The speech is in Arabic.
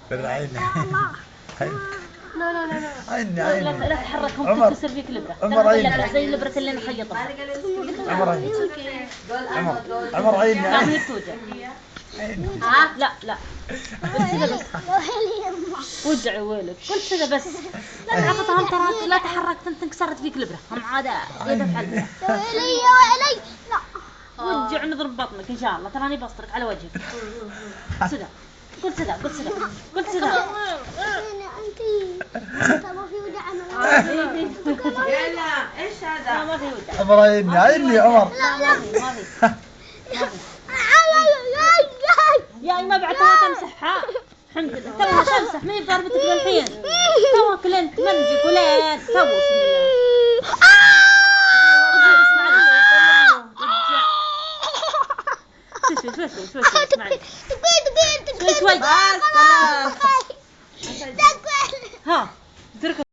بالعين. لا لا لا لا عيني لا عيني. لا تحركهم عمر. تكسر فيك الإبرة. عمر عيني. ترى زي الإبرة اللي نخيطها. عمر عيني. عمر عيني. لا ما هي بتوجع. لا لا قلت كذا بس. وجعي ويلك قلت كذا بس. لا عرفتها هم ترى لا تحركت انت انكسرت فيك الإبرة. هم عادة زيادة في حالها. لا وجع نضرب بطنك إن شاء الله تراني بسطرك على وجهك. سدا قلت سدا قلت سدا قلت سدا. ما في وجع يلا ايش هذا؟ ما في وجع. عمر عيني عيني عمر. ما في يا ما بعدها تمسحها. الحمد لله توها تمسح ما هي ضربتك للحين. توك لنت منجك ولين تو بسم الله. شوي شوي. بس خلاص. ها ترك